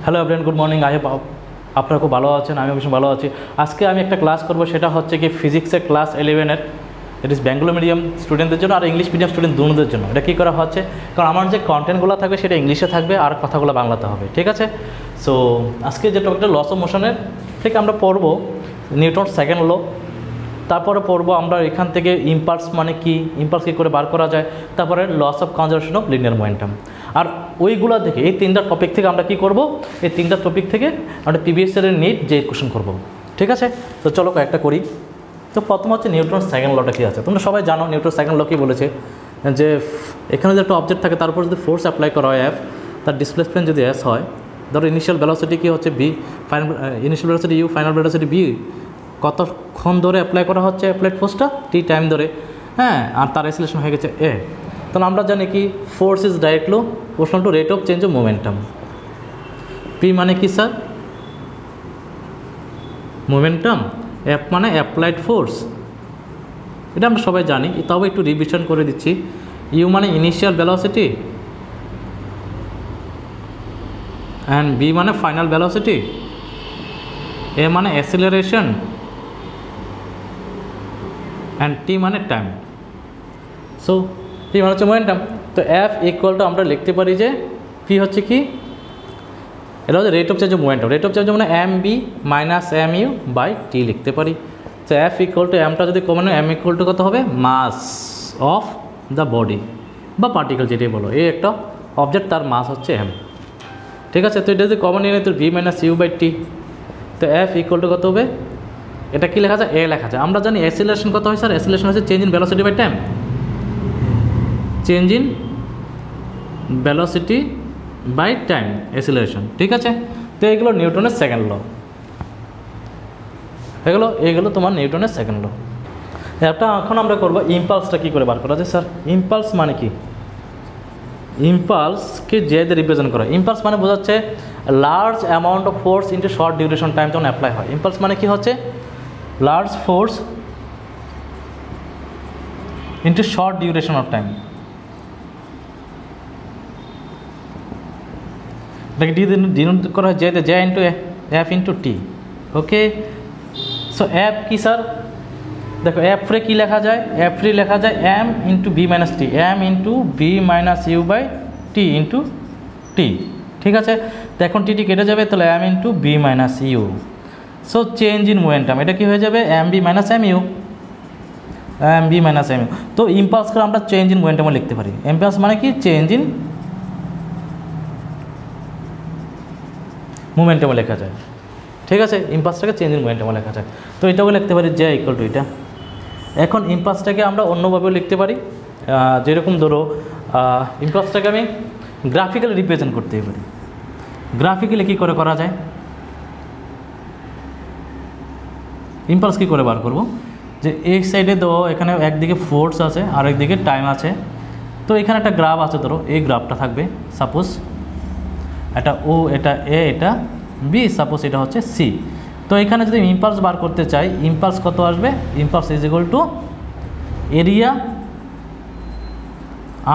Hello everyone, good morning. I hope আপনারা খুব ভালো আছেন, আমিও ভীষণ ভালো আছি। আজকে আমি একটা ক্লাস করব, সেটা হচ্ছে কি ফিজিক্সের ক্লাস 11-এর। ইট ইস বেঙ্গলি মিডিয়াম স্টুডেন্টদের জন্য আর ইংলিশ মিডিয়াম স্টুডেন্ট দুটোদের জন্য। এটা কী করা হচ্ছে, কারণ আমার যে কন্টেন্টগুলো থাকবে সেটা ইংলিশে থাকবে আর কথাগুলো বাংলাতে হবে, ঠিক আছে? সো আজকে যে টপিকটা লস অফ মোশনের থেকে আমরা পড়বো নিউটন সেকেন্ড ল, তারপরে পড়বো আমরা এখান থেকে ইম্পালস মানে কি, ইম্পালস কী করে বার করা যায়, তারপরে laws of conservation of linear momentum. আর ওইগুলো থেকে এই তিনটা টপিক থেকে আমরা কি করব, এই তিনটা টপিক থেকে আমরা প্রিভিয়াস ইয়ারের নিট যে কোশ্চেন করব, ঠিক আছে? তো চলো কয়েকটা করি। তো প্রথম হচ্ছে নিউটন সেকেন্ড লটা কী আছে, তোমরা সবাই জানো নিউটন সেকেন্ড ল কী বলেছে, যে এখানে যে একটা অবজেক্ট থাকে তার উপর যদি ফোর্স অ্যাপ্লাই করা হয় এফ, তার ডিসপ্লেসমেন্ট যদি এস হয়, ধরো ইনিশিয়াল ভেলোসিটি কী হচ্ছে v, final initial velocity u, final velocity v, কতক্ষণ ধরে অ্যাপ্লাই করা হচ্ছে অ্যাপ্লাইড ফোর্সটা, টি টাইম ধরে, হ্যাঁ, আর তার অ্যাক্সিলারেশন হয়ে গেছে এ। তাহলে আমরা জানি কি force is directly proportional to rate of change of momentum. P মানে কি স্যার, মোমেন্টাম, এফ মানে অ্যাপ্লাইড ফোর্স, এটা আমরা সবাই জানি, তবে একটু রিভিশন করে দিচ্ছি। ইউ মানে ইনিশিয়াল ভেলোসিটি, অ্যান্ড বি মানে ফাইনাল ভেলোসিটি, এ মানে অ্যাসিলারেশন, অ্যান্ড টি মানে টাইম। সো পি মানে হচ্ছে মোমেন্টাম। তো এফ ইকুয়াল টু আমরা লিখতে পারি যে পি হচ্ছে কি, এটা হচ্ছে rate of change of momentum. Rate of change মানে m B minus M u by t লিখতে পারি। তো এফ ইকুয়াল টু এমটা যদি কমন হয়, এম ইকুয়াল টু কত হবে, মাস অফ দ্য বডি বা পার্টিকেল যেটাই বলো, এই একটা অবজেক্ট, তার মাস হচ্ছে এম, ঠিক আছে? তো এটা যদি কমন নিয়ে নেই তো V minus u by t. তো এফ ইকুয়াল টু কত হবে, এটা কি লেখা যায়, এ লেখা যায়। আমরা জানি অ্যাসিলারেশন কত হয় স্যার, অ্যাসিলারেশন হচ্ছে change in velocity by time, change in velocity by time acceleration, ঠিক আছে? তো এইগুলো নিউটনের সেকেন্ড ল, এইগুলো তোমার নিউটনের সেকেন্ড ল। একটা এখন আমরা করবো ইম্পালসটা কী করে বার করা যায় স্যার। ইম্পালস মানে কি, ইম্পালসকে যে রিপ্রেজেন্ট করা, ইম্পালস মানে বোঝাচ্ছে large amount of force into short duration time যখন অ্যাপ্লাই হয়। ইম্পালস মানে কি হচ্ছে, large force into short duration of time. এটাকে ডিনোট করা হয় J into F into t, okay? So F কি স্যার, দেখো এফ রে কী লেখা যায়, এফ রে লেখা যায় m into v minus t, m into v minus u by t into t, ঠিক আছে? তো এখন টি কেটে যাবে, তাহলে m into v minus u. So change in momentum, এটা কী হয়ে যাবে, m B minus M u, m B minus M u. তো ইম্পালস করে আমরা চেঞ্জ ইন মোমেন্টামও লিখতে পারি। ইম্পালস মানে কি, চেঞ্জ ইন মোমেন্টামও লেখা যায়, ঠিক আছে? ইম্পালসটাকে চেঞ্জ ইন মোমেন্টামও লেখা যায়। তো এটাও লিখতে পারি জে ইকুয়াল টু এটা। এখন ইম্পালসটাকে আমরা অন্যভাবেও লিখতে পারি, যেরকম ধরো ইম্পালসটাকে আমি গ্রাফিক্যালি রিপ্রেজেন্ট করতে পারি। গ্রাফিক্যালি কী করে করা যায়, ইম্পালস কী করে বার করব, যে এই সাইডে তো এখানে একদিকে ফোর্স আছে আর একদিকে টাইম আছে। তো এখানে একটা গ্রাফ আছে, ধরো এই গ্রাফটা থাকবে, সাপোজ এটা ও, এটা এ, এটা বি, সাপোজ এটা হচ্ছে সি। তো এখানে যদি ইম্পালস বার করতে চাই, ইম্পালস কত আসবে, impulse is equal two area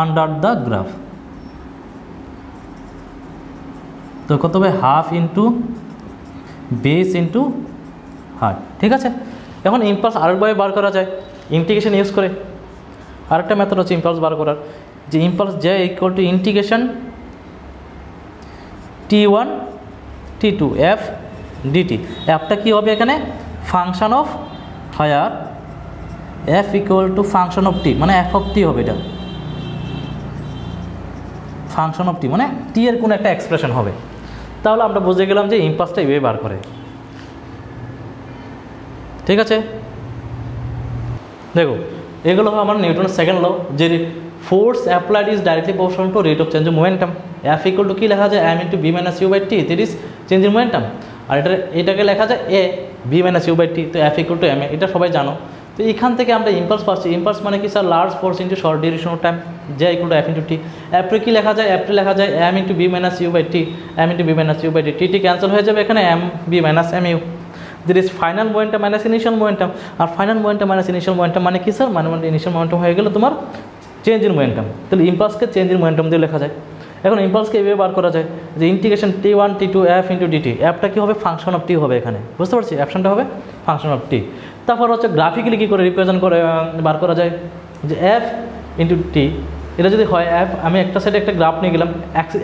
under the graph. তো কত হবে, half into base into heart, ঠিক আছে? এখন ইম্পালস আরেকভাবে বার করা যায় ইন্টিগ্রেশন ইউজ করে। আরেকটা মেথড হচ্ছে ইম্পালস বার করার, যে impulse J equal to integration T1 T2 F dt। অ্যাপটা কী হবে এখানে, function of higher F equal to function of t, মানে এফ অফ টি হবে, এটা ফাংশন অফ টি মানে টি এর কোনো একটা এক্সপ্রেশন হবে। তাহলে আমরা বুঝে গেলাম যে ইম্পালসটা এভাবে বার করে, ঠিক আছে? দেখো এগুলো হবে আমার নিউটনের সেকেন্ড ল, যে force applied is directly proportional to rate of change of momentum. F equal to কী লেখা যায়, m into v minus u by t, that is change in momentum. আর এটাকে লেখা যায় a v minus u by t, তো F equal to m a, এটা সবাই জানো। তো এখান থেকে আমরা ইম্পালস পাচ্ছি। ইম্পালস মানে কি sir, large force into short duration of time, J equal to F into t. এফে কী লেখা যায়, এফে লেখা যায় m into v minus u by t, m into v minus u by t, t cancel হয়ে যাবে এখানে, m B minus M u. there is final momentum minus initial momentum, আর final momentum minus initial momentum মানে কি sir, মানে initial momentum হয়ে গেল তোমার চেঞ্জ ইন মোমেন্টাম। তাহলে ইম্পালসকে চেঞ্জ ইন মোমেন্টাম দিয়ে লেখা যায়। এখন ইম্পালসকে এভাবে বার করা যায় যে integration T1 T2 F into DT, অ্যাপটা কী হবে, ফাংশন অফ টি হবে এখানে, বুঝতে পারছি, অ্যাপশনটা হবে ফাংশন অফ টি। তারপর হচ্ছে গ্রাফিক্যালি কী করে রিপ্রেজেন্ট করে বার করা যায় যে F ইন্টু টি, এটা যদি হয় F, আমি একটা সাইডে একটা গ্রাফ নিয়ে গেলাম,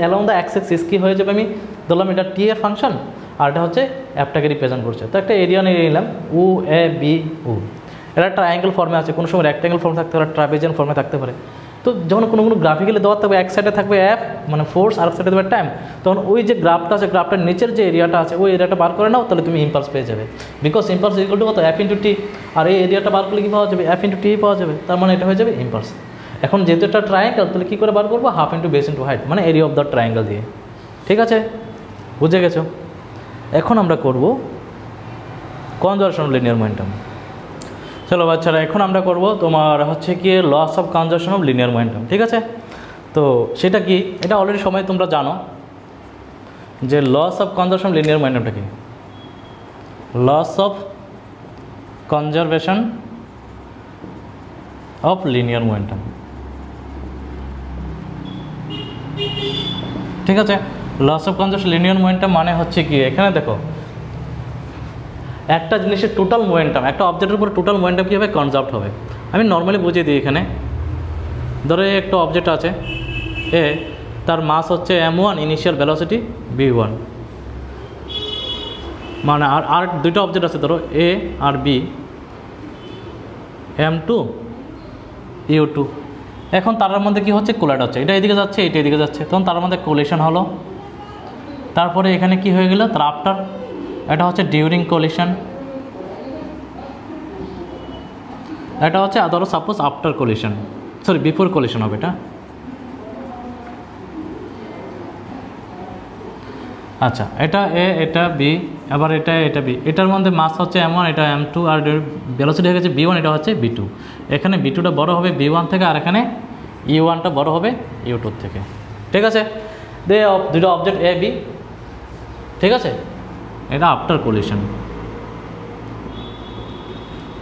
অ্যালং দ্য এক্স অ্যাক্সিস কী হয়ে যাবে, আমি ধরলাম এটা টি এর ফাংশন আর এটা হচ্ছে অ্যাপটাকে রিপ্রেজেন্ট করছে। তো একটা এরিয়া নিয়ে নিলাম উ এ বি উ, এটা ট্রায়াঙ্গেল ফর্মে আছে, কোনো সময় রেক্ট্যাঙ্গেল ফর্মে থাকতে পারে, ট্রাপেজিয়ান ফর্মে থাকতে পারে। তো যখন কোনো গ্রাফিক্যালি দেওয়া থাকবে, এক সাইডে থাকবে অ্যাপ মানে ফোর্স আর এক সাইডে থাকবে টাইম, তখন ওই যে গ্রাফটা আছে, গ্রাফটার নিচের যে এরিয়াটা আছে ওই এরিয়াটা বার করে নাও, তাহলে তুমি ইম্পালস পেয়ে যাবে। বিকজ ইম্পালস ইকুয়াল টু কত, এফ ইন্টু টি, আর এই এরিয়াটা বার করলে কী পাওয়া যাবে, এফ ইন্টু টি পাওয়া যাবে, তার মানে এটা হয়ে যাবে ইম্পালস। এখন যেহেতু একটা ট্রায়াঙ্গেল, তাহলে কী করে বার করবো, half into base into height, মানে এরিয়া অফ দ্য ট্রায়াঙ্গেল দিয়ে। ঠিক আছে, বুঝে গেছো? এখন আমরা করব কনজারভেশন অফ লিনিয়ার মোমেন্টাম। চলো বাচ্চারা, এখন আমরা করব তোমার হচ্ছে কি law of conservation of linear momentum. ঠিক আছে, তো সেটা কি, এটা অলরেডি সময় তোমরা জানো যে লস অফ কনজারভেশন লিনিয়ার মোমেন্টামটা কি। Law of conservation of linear momentum, ঠিক আছে। Law of conservation linear momentum মানে হচ্ছে কি, এখানে দেখো একটা জিনিসের টোটাল মোমেন্টাম, একটা অবজেক্টের উপরে টোটাল মোমেন্টাম কী হবে, কনজার্ভড হবে। আমি নর্মালি বুঝিয়ে দিই, এখানে ধরো একটা অবজেক্ট আছে এ, তার মাস হচ্ছে m1, ইনিশিয়াল ভেলোসিটি v1, মানে আর দুইটা অবজেক্ট আছে ধরো এ আর বি, m2 u2। এখন তার মধ্যে কি হচ্ছে, কোলাইড হচ্ছে, এটা এদিকে যাচ্ছে এটা এদিকে যাচ্ছে, তখন তার মধ্যে কোলিশন হলো। তারপরে এখানে কি হয়ে গেল, তার আফটার, এটা হচ্ছে ডিউরিং কোলিশন, এটা হচ্ছে ধরো suppose after collision, sorry before collision হবে এটা। আচ্ছা, এটা এ, এটা বি, আবার এটা বি, এটার মধ্যে মাস হচ্ছে m1, এটা m2, আর ভেলোসিটি হয়ে গেছে v1, এটা হচ্ছে v2। এখানে v2টা বড় হবে v1 থেকে, আর এখানে u1টা বড় হবে u2 থেকে। ঠিক আছে, দুটো অবজেক্ট এ বি, ঠিক আছে, এটা আফটার কোলিশন।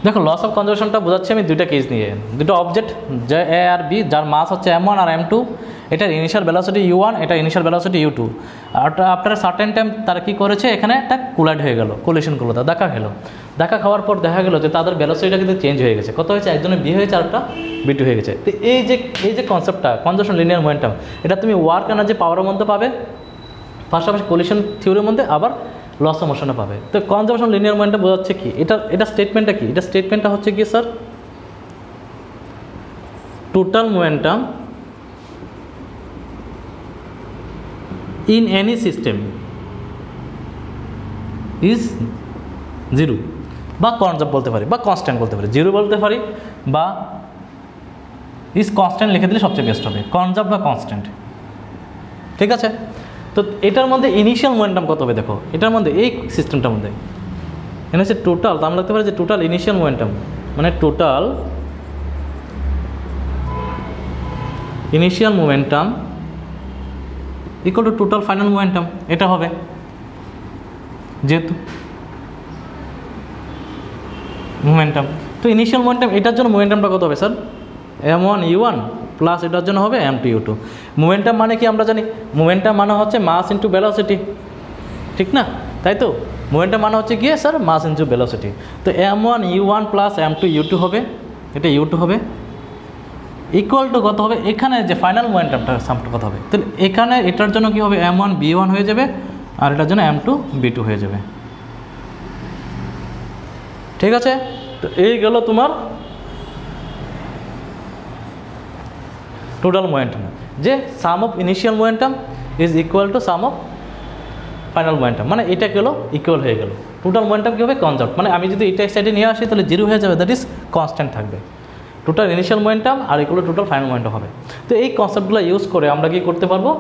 দেখো লস অফ কনজারভেশনটা বোঝাচ্ছি আমি দুইটা কেস নিয়ে, দুটো অবজেক্ট যে এ আর বি, যার মাস হচ্ছে m1 আর m2, এটার ইনিশিয়াল ভেলোসিটি u1, এটা ইনিশিয়াল ভেলোসিটি u2। আর আফটার সার্টেন টাইম তারা কী করেছে, এখানে একটা কোলাইড হয়ে গেল, কোলিশন করলো, তা দেখা গেল, দেখা খাওয়ার পর দেখা গেল যে তাদের ভেলোসিটিটা কিন্তু চেঞ্জ হয়ে গেছে, কত হয়েছে, একজনের বি হয়েছে আরেকটা বি2 হয়ে গেছে। তো এই যে কনসেপ্টটা কনজারভেশন লিনিয়ার মোমেন্টাম, এটা তুমি ওয়ার্ক এনার্জি পাওয়ারের মধ্যে পাবে, পাশাপাশি কোলিশন থিওরির মধ্যে আবার লস অফ মোশনে পাবে। তো কনজারভেশন লিনিয়ার মোমেন্টাম বোঝাচ্ছে কি, এটা স্টেটমেন্টটা কি, এটা স্টেটমেন্টটা হচ্ছে কি sir, total momentum in any system is zero, বা কনজার্ভ বলতে পারি, বা কনস্ট্যান্ট বলতে পারি, জিরো বলতে পারি, বা ইজ কনস্ট্যান্ট লিখে দিলে সবচেয়ে বেস্ট হবে, কনজার্ভ বা কনস্ট্যান্ট। ঠিক আছে, তো এটার মধ্যে ইনিশিয়াল মোমেন্টাম কত হবে, দেখো এটার মধ্যে এই সিস্টেমটার মধ্যে এখানে হচ্ছে টোটাল, তো আমরা লিখতে পারি যে টোটাল ইনিশিয়াল মোমেন্টাম মানে total initial momentum equal to total final momentum, এটা হবে। যেহেতু মোমেন্টাম, তো ইনিশিয়াল মোমেন্টাম, এটার জন্য মোমেন্টামটা কত হবে স্যার, m1 u1 প্লাস এটার জন্য হবে m2 u2। মোমেন্টাম মানে কি আমরা জানি, মোমেন্টাম মানে হচ্ছে মাস ইন্টু ভেলোসিটি, ঠিক না, তাই তো। মোমেন্টাম মানে হচ্ছে গিয়ে স্যার মাস ইন্টু ভেলোসিটি। তো m1 u1 plus m2 u2 হবে, এটা u2 হবে, ইকুয়াল টু কত হবে, এখানে যে ফাইনাল মোমেন্টামটা সামটা কত হবে, তো এখানে এটার জন্য কি হবে, m1 b1 হয়ে যাবে, আর এটার জন্য m2 b2 হয়ে যাবে। ঠিক আছে, তো এই গেল তোমার টোটাল মোমেন্টাম, যে sum of initial momentum is equal to sum of final momentum, মানে এটা গেলো ইকুয়াল হয়ে গেল। টোটাল মোমেন্টাম কী হবে, কনজার্ভ, মানে আমি যদি এটা সাইডে নিয়ে আসি তাহলে জিরো হয়ে যাবে, দ্যাট ইজ কনস্ট্যান্ট থাকবে। টোটাল ইনিশিয়াল মোমেন্টাম আর equal to total final momentum হবে। তো এই কনসেপ্টগুলো ইউজ করে আমরা কি করতে পারবো,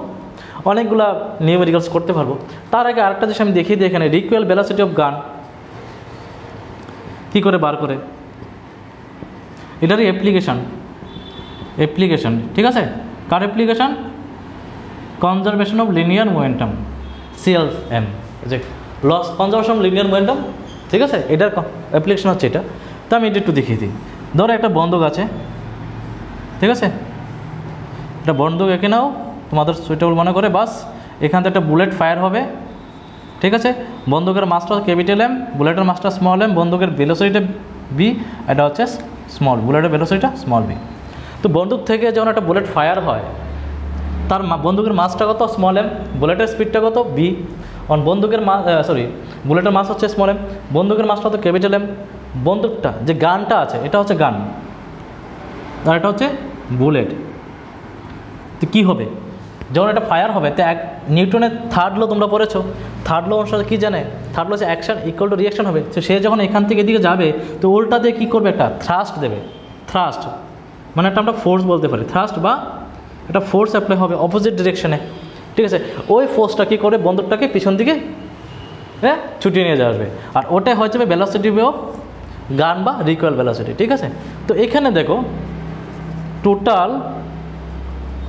অনেকগুলা নিউমেরিক্যালস করতে পারবো। তার আগে আরেকটা জিনিস আমি দেখিয়ে দিই, এখানে রিকোয়েল ভেলোসিটি অফ গান কী করে বার করে, এটারই অ্যাপ্লিকেশন, ঠিক আছে, কার application, conservation of linear momentum CLM, যে laws conservation of linear momentum, ঠিক আছে, এটার অ্যাপ্লিকেশন হচ্ছে এটা। তো আমি এটা একটু দেখিয়ে দিই। ধরো একটা বন্দুক আছে, ঠিক আছে, এটা বন্দুক এঁকে নাও, তোমাদের সুইটেবল মনে করে বাস এখান থেকে একটা বুলেট ফায়ার হবে, ঠিক আছে। বন্দুকের মাসটা ক্যাপিটাল এম, বুলেটের মাসটা স্মল এম, বন্দুকের ভেলোসিটিটা বি, এটা হচ্ছে স্মল, বুলেটের ভেলোসিটিটা স্মল বি। তো বন্দুক থেকে যখন একটা বুলেট ফায়ার হয় তার বন্দুকের মাসটা কত, স্মল এম, বুলেটের স্পিডটা কত বি, অন বন্দুকের বুলেটের মাস হচ্ছে স্মল এম, বন্দুকের মাসটা তো ক্যাপিটাল এম, বন্দুকটা যে গানটা আছে এটা হচ্ছে গান আর এটা হচ্ছে বুলেট। তো কী হবে যখন এটা ফায়ার হবে, তো নিউটনের থার্ড ল তোমরা পড়েছো, থার্ড ল অনুসারে কী জানে, থার্ড ল হচ্ছে অ্যাকশন ইকুয়াল টু রিয়াকশন হবে। তো সে যখন এখান থেকে এদিকে যাবে তো উল্টা দিয়ে কী করবে, একটা থ্রাস্ট দেবে, থ্রাস্ট মানে একটা আমরা ফোর্স বলতে পারি, থ্রাস্ট বা একটা ফোর্স অ্যাপ্লাই হবে অপোজিট ডিরেকশনে, ঠিক আছে। ওই ফোর্সটা কী করে বন্দুকটাকে পিছন দিকে ছুটিয়ে নিয়ে যাওয়া আসবে, আর ওটাই হয়ে যাবে ভেলোসিটি অফ গান বা রিকয়েল ভেলোসিটি, ঠিক আছে। তো এখানে দেখো টোটাল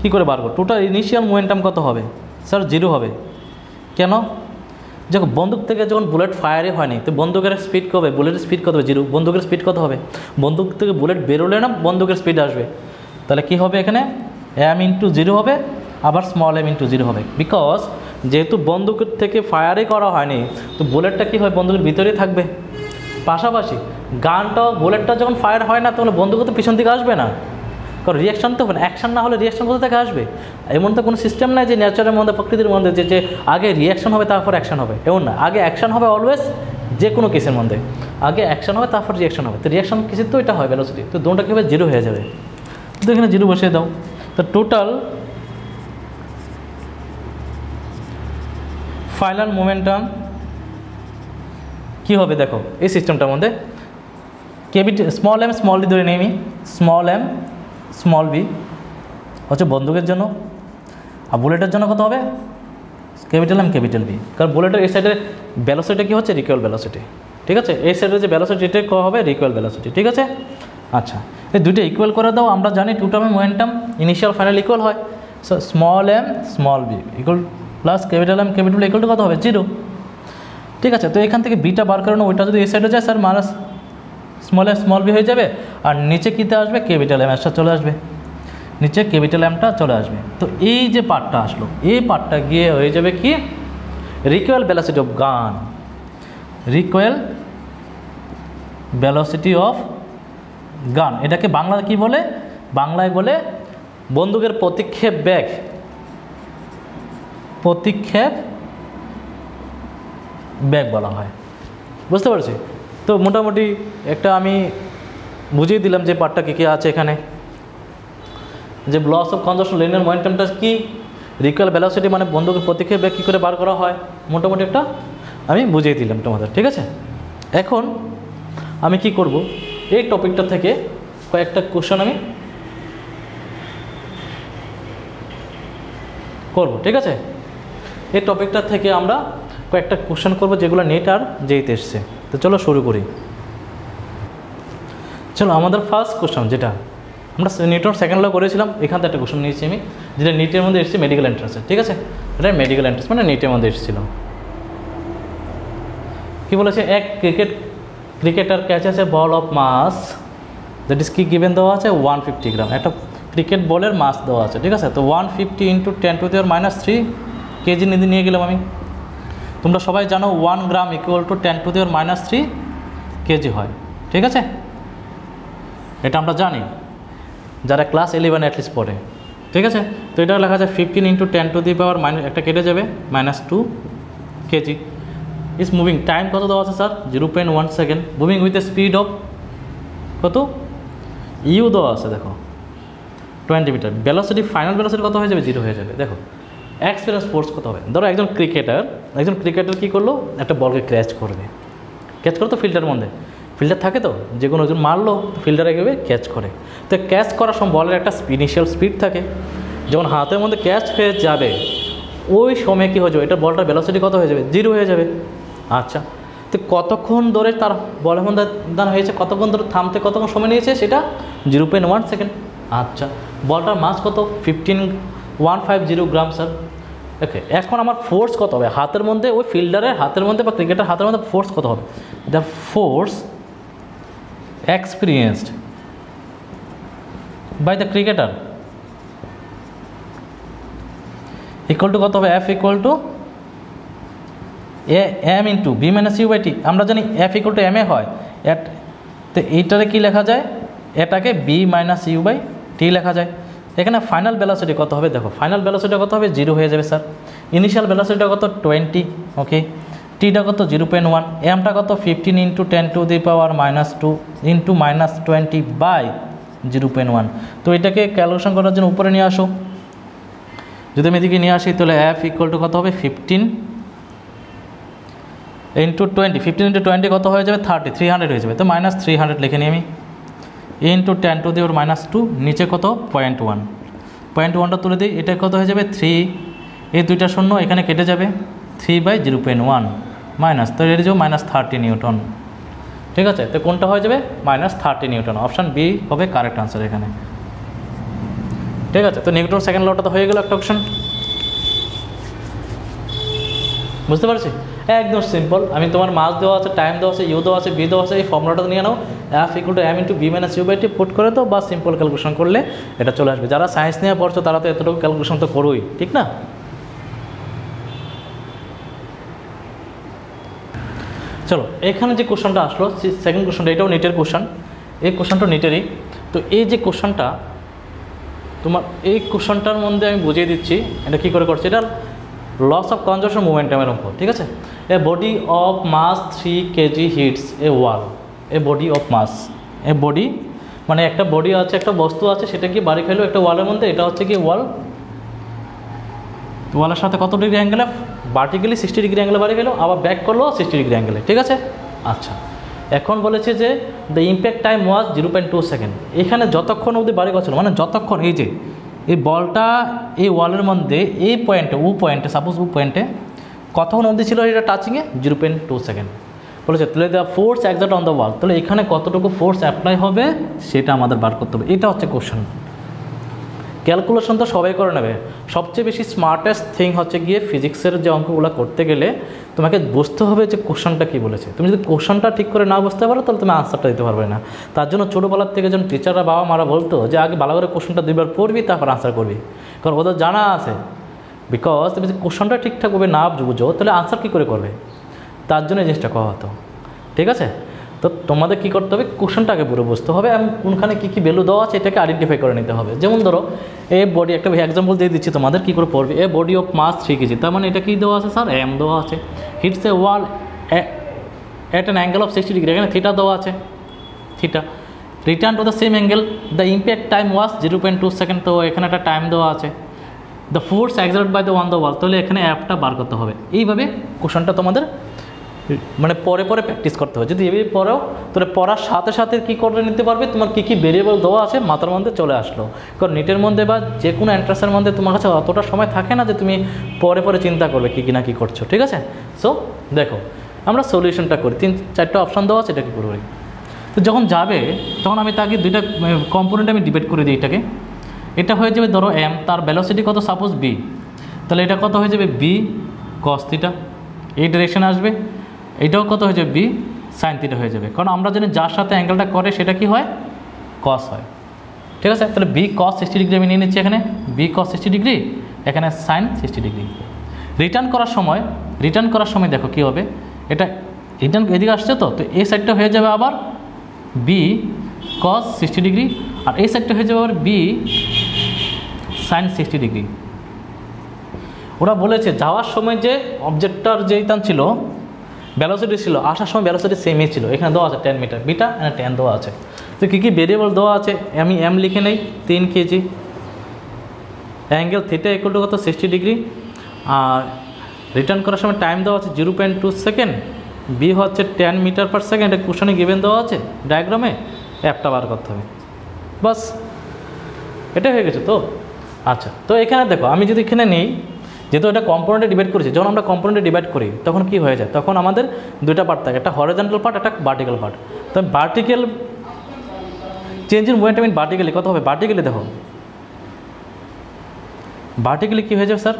কী করে বার করো, টোটাল ইনিশিয়াল মোমেন্টাম কত হবে স্যার, 0 হবে। কেন, যখন বন্দুক থেকে যখন বুলেট ফায়ারই হয়নি তো বন্দুকের স্পিড কত হবে, বুলেটের স্পিড কত হবে 0, বন্দুকের স্পিড কত হবে, বন্দুক থেকে বুলেট বেরোলে না বন্দুকের স্পিড আসবে, তাহলে কী হবে এখানে এম ইন্টু 0 হবে, আবার স্মল এম ইন্টু 0 হবে। বিকজ যেহেতু বন্দুকের থেকে ফায়ারই করা হয়নি তো বুলেটটা কী হয় বন্দুকের ভিতরেই থাকবে। পাশাপাশি গানটাও বুলেটটা যখন ফায়ার হয় না তখন বন্দুক তো পিছন দিকে আসবে না, কারণ রিয়াকশান তো হবে না, অ্যাকশান না হলে রিয়াকশান কোথা থেকে আসবে। এমন তো কোনো সিস্টেম নাই যে নেচারের মধ্যে প্রকৃতির মধ্যে যে আগে রিয়াকশান হবে তারপর অ্যাকশান হবে, এমন না, আগে অ্যাকশান হবে অলওয়েজ, যে কোনো কেসের মধ্যে আগে অ্যাকশান হবে তারপর রিয়াকশান হবে। তো রিয়াকশান কিসের তো এটা হয় ভেলোসিটি, তো দোনটা কীভাবে 0 হয়ে যাবে, তো এখানে 0 বসিয়ে দাও। তো টোটাল ফাইনাল মোমেন্টাম কী হবে দেখো এই সিস্টেমটার মধ্যে স্মল এম স্মল ডি ধরে নিই আমি, স্মল এম স্মল বি হচ্ছে বন্দুকের জন্য, আর বুলেটের জন্য কত হবে ক্যাপিটাল এম ক্যাপিটাল বি, কারণ বুলেটের এই সাইডের ভেলোসিটি কী হচ্ছে রিকয়েল ভেলোসিটি, ঠিক আছে। এই সাইডের যে ভেলোসিটি এটা কী হবে রিকয়েল ভেলোসিটি, ঠিক আছে। আচ্ছা এই দুইটা ইকুয়াল করে দাও, আমরা জানি টু টার্মের মোমেন্টাম ইনিশিয়াল ফাইনাল ইকুয়াল হয়, so small m small v equal plus capital M capital equal to কত হবে 0, ঠিক আছে। তো এখান থেকে বিটা বার করানো ওইটা যদি এই সাইডে যায় sir minus small m small v হয়ে যাবে, আর নিচে কীতে আসবে ক্যাপিটাল এম এসটা চলে আসবে, নিচে ক্যাপিটাল এমটা চলে আসবে। তো এই যে পার্টটা আসলো এই পার্টটা গিয়ে হয়ে যাবে কি রিকয়েল ভেলোসিটি অফ গান, রিকয়েল ভেলোসিটি অফ গান, এটাকে বাংলা কি বলে, বাংলায় বলে বন্দুকের প্রতিক্ষেপ বেগ, প্রতিক্ষেপ বেগ বলা হয়, বুঝতে পারছি। তো মোটামুটি একটা আমি বুঝিয়ে দিলাম যে পার্টটা কী কী আছে এখানে, যে লস অফ কনজারভেশন লিনিয়ার মোমেন্টামটা কি, রিকয়েল ভেলোসিটি মানে বন্দুকের প্রতিক্ষেপ বেগ কী করে বার করা হয়, মোটামুটি একটা আমি বুঝিয়ে দিলাম তোমাদের, ঠিক আছে। এখন আমি কি করব এই টপিকটা থেকে কয়েকটা কোশ্চেন আমি করব, ঠিক আছে। এই টপিকটা থেকে আমরা কয়েকটা কোশ্চেন করব যেগুলো নেট আর যেইতে এসছে। তো চলো শুরু করি। চলো আমাদের ফার্স্ট কোশ্চেন যেটা আমরা নিউটন সেকেন্ড ল করেছিলাম, এখান থেকে একটা কোশ্চেন নিয়েছি আমি, যেটা নিটের মধ্যে এসেছে মেডিকেল এন্ট্রান্সে, ঠিক আছে। এটা মেডিকেল এন্ট্রান্স মানে নিটের মধ্যে এসেছিল। কি বলেছে, এক cricketer catches a ball of mass that is কি গিভেন দেওয়া আছে 150 গ্রাম, একটা ক্রিকেট বলের মাস দেওয়া আছে, ঠিক আছে। তো 150 ইন্টু 10⁻³ কেজি নিয়ে গেলাম আমি। তোমরা সবাই জানো 1 গ্রাম ইকুয়াল টু 10⁻³ কেজি হয়, ঠিক আছে। এটা আমরা জানি যারা ক্লাস 11 অ্যাটলিস্ট পড়ে, ঠিক আছে। তো এটা লেখা যায় 15 ইন্টু 10⁻⁻, একটা কেটে যাবে -2 কেজি। ইজ মুভিং, টাইম কত দেওয়া আছে sir 0.1 second, moving with the speed of কত ইউ দেওয়া আছে দেখো 20 মিটার, ভেলোসিটি ফাইনাল ভেলোসিটি কত হয়ে যাবে 0 হয়ে যাবে। দেখো এক্সপিরিয়েন্স ফোর্স কত হবে, ধরো একজন ক্রিকেটার কী করলো, একটা বলকে ক্যাচ করবে, ক্যাচ করে তো ফিল্ডারের মধ্যে ফিল্ডার থাকে, তো যে কোনো একজন মারলো ফিল্ডারে গিয়ে ক্যাচ করে। তো ক্যাচ করার সময় বলের একটা ইনিশিয়াল স্পিড থাকে, যখন হাতের মধ্যে ক্যাচ হয়ে যাবে ওই সময় কী হয়ে যাবে, এটা বলটার ভেলোসিটি কত হয়ে যাবে 0 হয়ে যাবে। আচ্ছা তো কতক্ষণ ধরে তার বলের মধ্যে দান হয়েছে, কতক্ষণ ধরে থামতে কতক্ষণ সময় নিয়েছে, সেটা 0.1 সেকেন্ড। আচ্ছা বলটার মাস কত 150 গ্রাম স্যার। ওকে, এখন আমার ফোর্স কত হবে হাতের মধ্যে, ওই ফিল্ডারের হাতের মধ্যে বা ক্রিকেটার হাতের মধ্যে ফোর্স কত হবে, the force experienced by the cricketer equal to কত হবে, F equal to m into v minus u by t. আমরা জানি F equal to m a হয়, তো এইটারে কী লেখা যায়, এটাকে v minus u by t লেখা যায়। এখানে ফাইনাল ভেলোসিটি কত হবে, দেখো ফাইনাল ভেলোসিটি কত হবে, 0 হয়ে যাবে স্যার। ইনিশিয়াল ভেলোসিটিটা কত 20, ওকে। টিটা কত 0.1, এমটা কত 15 ইন্টু 10⁻⁻² ইন্টু -20 বাই 0.1। তো এটাকে ক্যালকুলেশন করার জন্য উপরে নিয়ে আসো। যদি আমি এদিকে নিয়ে আসি তাহলে এফ ইকুয়াল টু কত হবে, 15 ইন্টু 20, 15 ইন্টু 20 কত হয়ে যাবে, 30, 300 হয়ে যাবে। তো -300 লিখে নিই আমি, ইন্টু 10⁻², নিচে কত 0.1, 0.1টা তুলে দিই, এটা কত হয়ে যাবে 3, এই দুইটা শূন্য এখানে কেটে যাবে, 3/0.1 মাইনাস, তো এটা যাবে -30 নিউটন। ঠিক আছে, তো কোনটা হয়ে যাবে, -30 নিউটন। অপশান বি হবে কারেক্ট আনসার এখানে। ঠিক আছে, তো নিউটন সেকেন্ড লটা তো হয়ে গেল একটা অপশান। বুঝতে পারছি, একদম সিম্পল। আমি তোমার মাস দেওয়া আছে, টাইম দেওয়া আছে, ইউ দেওয়া আছে, বি দেওয়া আছে, এই ফর্মুলাটা নিয়ে নাও, F equal to m into v minus u by t put করে তো বা সিম্পল ক্যালকুলেশন করলে এটা চলে আসবে। যারা সায়েন্স নিয়ে পড়ছো তারা তো এতটুকু ক্যালকুলেশন তো করোই, ঠিক না? চলো, এখানে যে কোশ্চেনটা আসলো সেকেন্ড কোশ্চেনটা, এটাও নিটের কোশ্চেন, এই কোশ্চেনটা নিটেরই। তো এই যে কোশ্চেনটা তোমার, এই কোশ্চেনটার মধ্যে আমি বুঝিয়ে দিচ্ছি এটা কী করে করছে। এটা লস অফ কনজারভেশন মোমেন্টামের উপর। ঠিক আছে, a body of mass 3 kg hits a wall, a body of mass, a body মানে একটা বডি আছে, একটা বস্তু আছে, সেটা কি বাড়ি খাইলো একটা ওয়ালের মধ্যে, এটা হচ্ছে কি ওয়াল। ওয়ালের সাথে কত ডিগ্রি অ্যাঙ্গেলে, ভার্টিক্যালি 60 ডিগ্রি অ্যাঙ্গেলে বাড়ি গেলো, আবার ব্যাক করলো 60 ডিগ্রি অ্যাঙ্গেলে। ঠিক আছে, আচ্ছা এখন বলেছে যে the impact time was 0.2 second. এখানে যতক্ষণ অবধি বাড়ি গেছিলো, মানে যতক্ষণ এই যে এই বলটা এই ওয়ালের মধ্যে এই পয়েন্টে, ও পয়েন্টে, সাপোজ ও পয়েন্টে কতক্ষণ অবধি ছিল এটা টাচিংয়ে, 0.2 সেকেন্ড বলেছে। তাহলে the force exact on the wall, তাহলে এখানে কতটুকু ফোর্স অ্যাপ্লাই হবে সেটা আমাদের বার করতে হবে। এটা হচ্ছে কোশ্চেন। ক্যালকুলেশন তো সবাই করে নেবে, সবচেয়ে বেশি স্মার্টেস্ট থিং হচ্ছে গিয়ে ফিজিক্সের যে অঙ্কগুলো করতে গেলে তোমাকে বুঝতে হবে যে কোশ্চেনটা কী বলেছে। তুমি যদি কোশ্চেনটা ঠিক করে না বুঝতে পারো তাহলে তুমি আনসারটা দিতে পারবে না। তার জন্য ছোটোবেলার থেকে যখন টিচাররা, বাবা মারা বলতো যে আগে ভালো করে কোশ্চেনটা 2বার পড়বি তারপর আনসার করবি, কারণ ওদের জানা আছে। বিকজ তুমি যদি কোশ্চেনটা ঠিকঠাকভাবে না বুঝো তাহলে আনসার কী করে করবে, তার জন্য এই জিনিসটা করা হতো। ঠিক আছে, তো তোমাদের কী করতে হবে, কোশ্চেনটাকে পুরো বুঝতে হবে এবং কোনখানে কী কী ভ্যালু দেওয়া আছে এটাকে আইডেন্টিফাই করে নিতে হবে। যেমন ধরো এ বডি, একটা এক্সাম্পল দিয়ে দিচ্ছি তোমাদের কী করে পড়বে। এ বডি অফ মাস 3 kg, তার মানে এটা কী দেওয়া আছে স্যার, এম দেওয়া আছে। Hits a wall at an angle of 60 degree, এখানে থিটা দেওয়া আছে, theta. Return to the same angle, the impact time was 0.2 second, তো এখানে একটা টাইম দেওয়া আছে। The force exerted by the on the wall, তাহলে এখানে অ্যাপটা বার করতে হবে। এইভাবে কোশ্চেনটা তোমাদের মানে পরে পরে প্র্যাকটিস করতে হবে। যদি এভাবে পড়াও তাহলে পড়ার সাথে সাথে কী করে নিতে পারবে, তোমার কী কী ভেরিয়েবল দেওয়া আছে মাথার মধ্যে চলে আসলো। কারণ নিটের মধ্যে বা যে কোনো এন্ট্রান্সের মধ্যে তোমার কাছে অতটা সময় থাকে না যে তুমি পরে পরে চিন্তা করবে কী না কী করছো। ঠিক আছে, সো দেখো আমরা সলিউশনটা করি, 3-4টা অপশান দেওয়া আছে, এটা কী করবো। তো যখন যাবে তখন আমি তাকে দুইটা কম্পোনেন্ট আমি ডিভাইড করে দিই। এটাকে, এটা হয়ে যাবে ধরো এম, তার ভেলোসিটি কত সাপোজ বি, তাহলে এটা কত হয়ে যাবে বি কস থিটা, এই ডিরেকশানে আসবে। এইটাও কত হয়ে যাবে বি সাইন থিটা হয়ে যাবে, কারণ আমরা জানি যার সাথে অ্যাঙ্গেলটা করে সেটা কি হয়, কস হয়। ঠিক আছে, তাহলে বি কস 60 ডিগ্রি আমি নিয়ে নিচ্ছি এখানে, বি কস 60 ডিগ্রি, এখানে সাইন 60 ডিগ্রি। রিটার্ন করার সময় দেখো কী হবে, এটা রিটার্ন এদিকে আসছে, তো এই সাইডটা হয়ে যাবে আবার বি কস 60 ডিগ্রি, আর এই সাইডটা হয়ে যাবে আবার বি সাইন 60 ডিগ্রি। ওরা বলেছে যাওয়ার সময় যে অবজেক্টটার যে টান ছিল, ভ্যালোসিটি ছিল, আসার সময় ভ্যালোসিটি সেমই ছিল। এখানে দেওয়া আছে 10 মিটার, বিটা এখানে 10 দেওয়া আছে। তো কী কী ভেরিয়েবল দেওয়া আছে আমি এম লিখে নেই, 3 kg, angle theta equal to কত 60 ডিগ্রি, আর রিটার্ন করার সময় টাইম দেওয়া আছে 0.2 সেকেন্ড, বি হচ্ছে 10 মিটার পার সেকেন্ড, এটা কোশ্চেনে গিভেন দেওয়া আছে ডায়াগ্রামে, অ্যাপটা বার করতে হবে, বাস এটা হয়ে গেছে। তো আচ্ছা, তো এখানে দেখো আমি যদি এখানে নেই, যেহেতু এটা কম্পোনেন্টে ডিভাইড করেছি, যখন আমরা কম্পোনেন্টে ডিভাইড করি তখন কি হয়ে যায়, তখন আমাদের দুইটা পার্ট থাকে, একটা হরিজন্টাল পার্ট, একটা ভার্টিক্যাল পার্ট। তো vertical change in momentum in vertically কত হবে, ভার্টিক্যালি দেখো ভার্টিক্যালি কী হয়ে যাবে স্যার,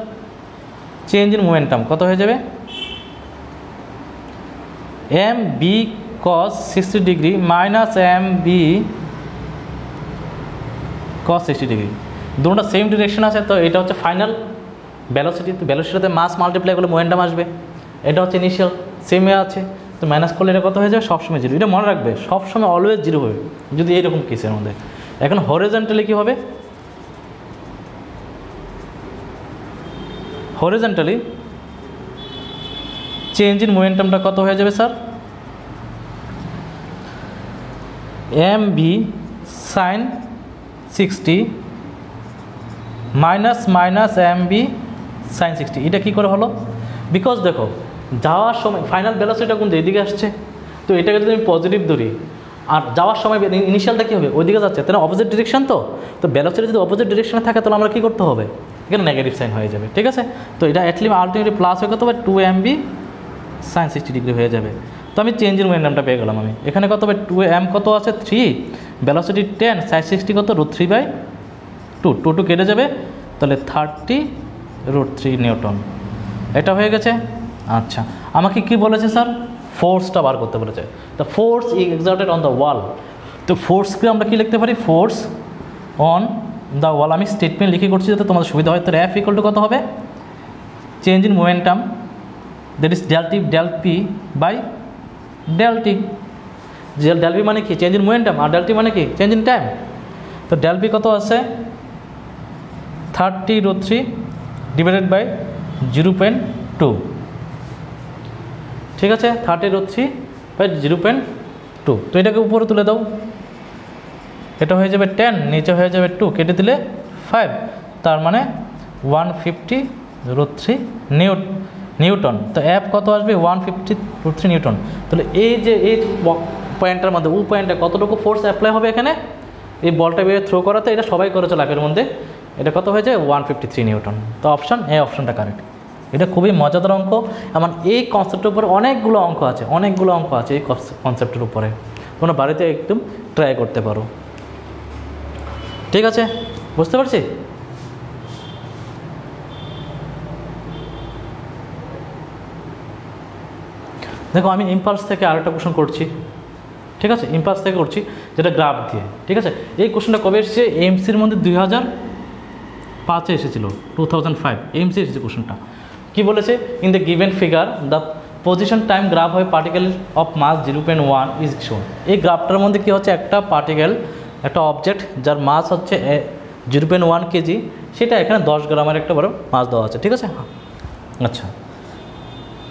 চেঞ্জ ইন মোমেন্টাম কত হয়ে যাবে, এম বি কস 60 ডিগ্রি মাইনাস এম বি কস 60 ডিগ্রি, দুটোটা সেম ডিরেকশন আছে। তো এটা হচ্ছে ফাইনাল ভ্যালোসিটি, তো ভ্যালোসিটির সাথে মাস মাল্টিপ্লাই করলে মোমেন্টাম আসবে। এটা হচ্ছে ইনিশিয়াল, সেমে আছে, তো মাইনাস করলে এটা কত হয়ে যাবে, সবসময় জিরো। এটা মনে রাখবে, সবসময় অলওয়েজ জিরো হবে যদি এইরকম কেসের মধ্যে। এখন হরিজন্টালি কী হবে, হরিজন্টালি চেঞ্জ ইন মোমেন্টামটা কত হয়ে যাবে sir, m v sine 60 minus minus m v sine 60। এটা কী করে হলো, বিকজ দেখো যাওয়ার সময় ফাইনাল ভেলোসিটিটা কোন এইদিকে আসছে, তো এটাকে যদি আমি পজিটিভ ধরি, আর যাওয়ার সময় ইনিশিয়ালটা কী হবে, ওইদিকে যাচ্ছে, তাহলে অপোজিট ডিরেকশন। তো ভেলোসিটি যদি অপোজিট ডিরেকশনে থাকে তাহলে আমরা কী করতে হবে, এখানে নেগেটিভ সাইন হয়ে যাবে, ঠিক আছে। তো এটা অ্যাটলিস্ট আলটিমেটলি প্লাস হয়ে কত হবে, 2 mv সাইন 60 ডিগ্রি হয়ে যাবে। তো আমি চেঞ্জের মোমেন্টামটা পেয়ে গেলাম। আমি এখানে কত হবে, 2m কত আছে 3, ভেলোসিটি 10, সাইন 60 কত √3/2, 2 কেটে যাবে, তাহলে 30√3 নিউটন। এটা হয়ে গেছে। আচ্ছা, আমাকে কি বলেছে স্যার, ফোর্সটা বার করতে বলেছে। The force is exerted on the wall. তো ফোর্সকে আমরা কি লিখতে পারি, ফোর্স অন দ্য ওয়াল। আমি স্টেটমেন্ট লিখে করছি যাতে তোমাদের সুবিধা হয়। তো F = কত হবে, change in momentum, that is del P by del T। del P মানে কি, চেঞ্জ ইন মোমেন্টাম, আর del T মানে কি, চেঞ্জ ইন টাইম। তো del P কত আছে, 30√3 ডিভাইডেড বাই 0.2, ঠিক আছে, 30√3/0.2। তো এটাকে উপরে তুলে দাও, এটা হয়ে যাবে 10, নিচে হয়ে যাবে 2, কেটে দিলে 5, তার মানে 150√3 নিউটন। তো F কত আসবে, 150√3 নিউটন। তাহলে এই যে এই পয়েন্টটার মধ্যে ও পয়েন্টে কতটুকু ফোর্স অ্যাপ্লাই হবে এখানে, এই বলটা বেরিয়ে থ্রো করাতে, এটা সবাই করেছে লাইফের মধ্যে, এটা কত হয়েছে 153 নিউটন। তো অপশান এ, অপশানটা কারেক্ট। এটা খুবই মজাদার অঙ্ক। এমন এই কনসেপ্টের উপরে অনেকগুলো অঙ্ক আছে এই কনসেপ্টের উপরে, তোমরা বাড়িতে একদম ট্রাই করতে পারো, ঠিক আছে, বুঝতে পারছি। দেখো আমি ইম্পালস থেকে আরেকটা কোশ্চেন করছি, ঠিক আছে, ইম্পালস থেকে করছি, যেটা গ্রাফ দিয়ে, ঠিক আছে। এই কোশ্চেনটা কবে এসেছে, এমসির মধ্যে 2005-এ এসেছিল, 2005 এমসি এসেছে কোশ্চেনটা। কি বলেছে, in the given figure the position time graph হয় particle of mass 0.1 is shown. এই গ্রাফটার মধ্যে কি হচ্ছে, একটা পার্টিকেল, একটা অবজেক্ট যার মাস হচ্ছে 0.1 কেজি, সেটা এখানে 10 গ্রামের একটা বড় মাস দেওয়া আছে, ঠিক আছে। আচ্ছা,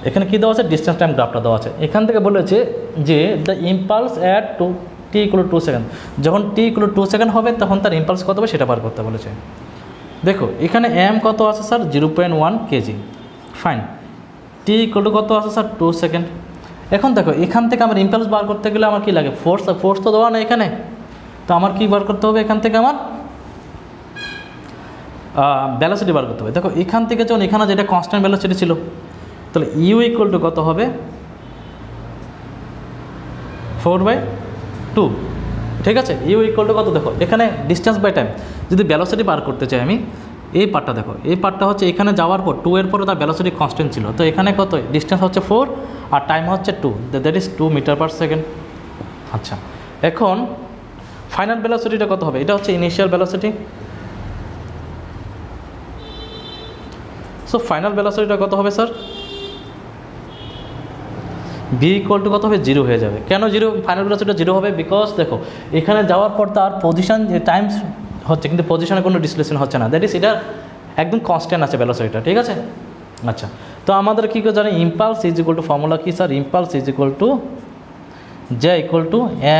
এখানে কী দেওয়া আছে, ডিস্টেন্স টাইম গ্রাফটা দেওয়া আছে। এখান থেকে বলেছে যে the impulse at t = 2 second, যখন t = 2 সেকেন্ড হবে তখন তার ইম্পালস কত হবে সেটা বার করতে বলেছে। দেখো এখানে m কত আছে স্যার, 0.1 কেজি, ফাইন। t = কত আছে স্যার, 2 সেকেন্ড। এখন দেখো এখান থেকে আমার ইম্পালস বার করতে গেলে আমার কী লাগে, ফোর্স তো দেওয়া না এখানে, তো আমার কী বার করতে হবে, এখান থেকে আমার ভ্যালোসিটি বার করতে হবে। দেখো এখান থেকে যখন এখানে যেটা কনস্ট্যান্ট ভ্যালোসিটি ছিল, তাহলে u = কত হবে, 4/2, ঠিক আছে। u = কত, দেখো এখানে ডিস্টেন্স বাই টাইম, যদি ভ্যালোসিটি বার করতে চাই আমি, এই পার্টটা দেখো, এই পার্টটা হচ্ছে এখানে যাওয়ার পর 2 এর পরে তার ভ্যালোসিটি কনস্ট্যান্ট ছিল, তো এখানে কত, ডিস্টেন্স হচ্ছে 4 আর টাইম হচ্ছে 2, দ্যাট ইজ 2 মিটার/সেকেন্ড। আচ্ছা, এখন ফাইনাল ভ্যালোসিটিটা কত হবে, এটা হচ্ছে ইনিশিয়াল ভ্যালোসিটি। সো ফাইনাল ভ্যালোসিটিটা কত হবে স্যার, v = কত হবে, 0 হয়ে যাবে। কেন 0, ফাইনাল ভেলোসিটিটা 0 হবে, বিকজ দেখো এখানে যাওয়ার পর তার পজিশন যে টাইম হচ্ছে, কিন্তু পজিশনে কোনো ডিসপ্লেসমেন্ট হচ্ছে না, দ্যাট ইজ এটা একদম কনস্ট্যান্ট আছে ভেলোসিটিটা, ঠিক আছে। আচ্ছা, তো আমাদের কী করে জানি, impulse is equal to, formula কি sir, impulse is equal to j =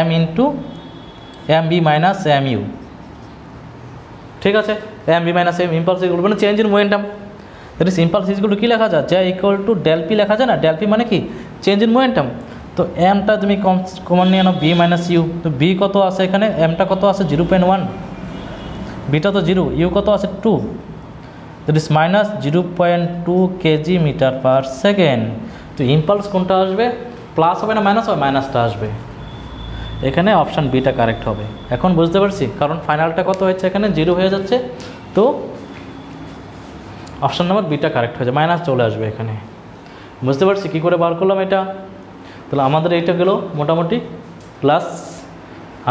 m × mv - mu, ঠিক আছে। mv - m, ইম্পালস ইকুয়াল মানে change in momentum, that is impulse is equal to কী লেখা যায়, j = del P লেখা যায় না, del P মানে কি, চেঞ্জ ইন মোমেন্টাম। তো এমটা তুমি কমন নিয়ে নাও, v - u, তো v কত আছে এখানে, এমটা কত আছে 0.1, বিটা তো 0, u কত আছে 2, দ্যাট ইজ -0.2 কেজি মিটার/সেকেন্ড। তো ইম্পালস কোনটা আসবে, প্লাস হবে না মাইনাস হবে, মাইনাসটা আসবে। এখানে অপশান বিটা কারেক্ট হবে। এখন বুঝতে পারছি, কারণ ফাইনালটা কত হয়েছে এখানে 0 হয়ে যাচ্ছে, তো অপশান নাম্বার বিটা কারেক্ট হয়ে যায়, মাইনাস চলে আসবে এখানে। বুঝতে পারছি কী করে বার করলাম এটা। তাহলে আমাদের এইটা গেল মোটামুটি ক্লাস,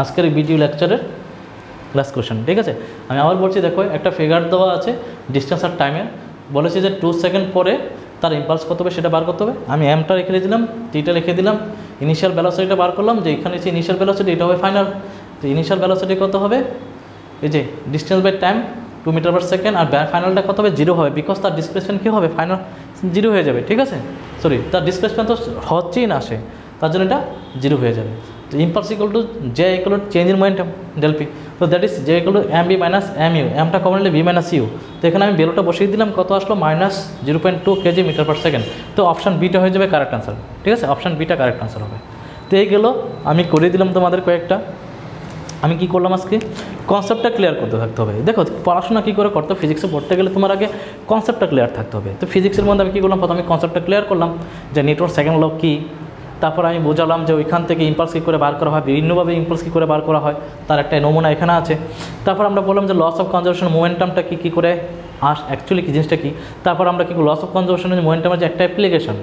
আজকের ভিডিও লেকচারের ক্লাস কোশ্চেন, ঠিক আছে। আমি আবার বলছি, দেখো একটা ফিগার দেওয়া আছে ডিস্টেন্স আর টাইমের, বলেছি যে 2 সেকেন্ড পরে তার ইম্পালস কত হবে সেটা বার করতে হবে। আমি এমটা রেখে দিলাম, টিটা লিখে দিলাম, ইনিশিয়াল ভেলোসিটিটা বার করলাম, যে এখানে যে ইনিশিয়াল ভেলোসিটি এটা হবে ফাইনাল। তো ইনিশিয়াল ভেলোসিটি কত হবে, এই যে distance by time 2 metre per second, আর ফাইনালটা কত হবে 0 হবে, বিকজ তার ডিসপ্লেসমেন্ট কী হবে, ফাইনাল 0 হয়ে যাবে, ঠিক আছে। সরি, তার ডিসপ্লেসমেন্ট তো হচ্ছেই না আসে, তার জন্য এটা 0 হয়ে যাবে। তো impulse equal to J equal to change in momentum del P, তো that is J equal to M B minus M U, এমটা কমন নিলে বি মাইনাস ইউ। তো এখানে আমি ভ্যালুটা বসিয়ে দিলাম, কত আসলো -0.2 কেজি মিটার পার সেকেন্ড। তো অপশান বিটা হয়ে যাবে কারেক্ট আনসার, ঠিক আছে, অপশান বিটা কারেক্ট আনসার হবে। তো এই গেলো, আমি করে দিলাম তোমাদের কয়েকটা। আমি কি করলাম আজকে, কনসেপ্টটা ক্লিয়ার করতে থাকতে হবে। দেখো পড়াশোনা কী করে করতে হবে, ফিজিক্সে পড়তে গেলে তোমার আগে কনসেপ্টটা ক্লিয়ার থাকতে হবে। তো ফিজিক্সের মধ্যে আমি কী করলাম, প্রথমে কনসেপ্টটা ক্লিয়ার করলাম যে নিউটন সেকেন্ড ল কী, তারপর আমি বোঝালাম যে ওইখান থেকে ইম্পালস কী করে বার করা হয়, বিভিন্নভাবে ইম্পালস কী করে বার করা হয়, তার একটা নমুনা এখানে আছে। তারপর আমরা বললাম যে লস অফ কনজারভেশন মোমেন্টামটা কী করে অ্যাকচুয়ালি কী জিনিসটা কী। তারপর আমরা কী লস অফ কনজারভেশনের মোমেন্টামের যে একটা অ্যাপ্লিকেশন,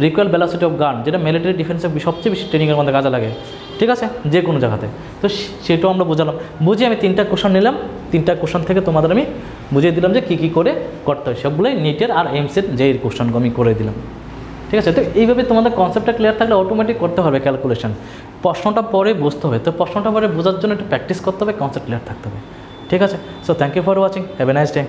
রিকোয়েল ভেলোসিটি অফ গান, যেটা মিলিটারি ডিফেন্সে সবচেয়ে বেশি ট্রেনিংয়ের মধ্যে কাজে লাগে, ঠিক আছে, যে কোনো জায়গাতে। তো সেটাও আমরা বোঝালাম, বুঝে আমি 3টা কোশ্চেন নিলাম, 3টা কোশ্চেন থেকে তোমাদের আমি বুঝিয়ে দিলাম যে কী করে করতে হয়, সবগুলোই নিটের আর এইমসের যে কোশ্চেনগুলো আমি করে দিলাম, ঠিক আছে। তো এইভাবে তোমাদের কনসেপ্টটা ক্লিয়ার থাকলে অটোমেটিক করতে হবে ক্যালকুলেশন, প্রশ্নটা পরে বুঝতে হবে। তো প্রশ্নটা পরে বোঝার জন্য একটু প্র্যাকটিস করতে হবে, কনসেপ্ট ক্লিয়ার থাকতে হবে, ঠিক আছে। So thank you for watching, have a nice day.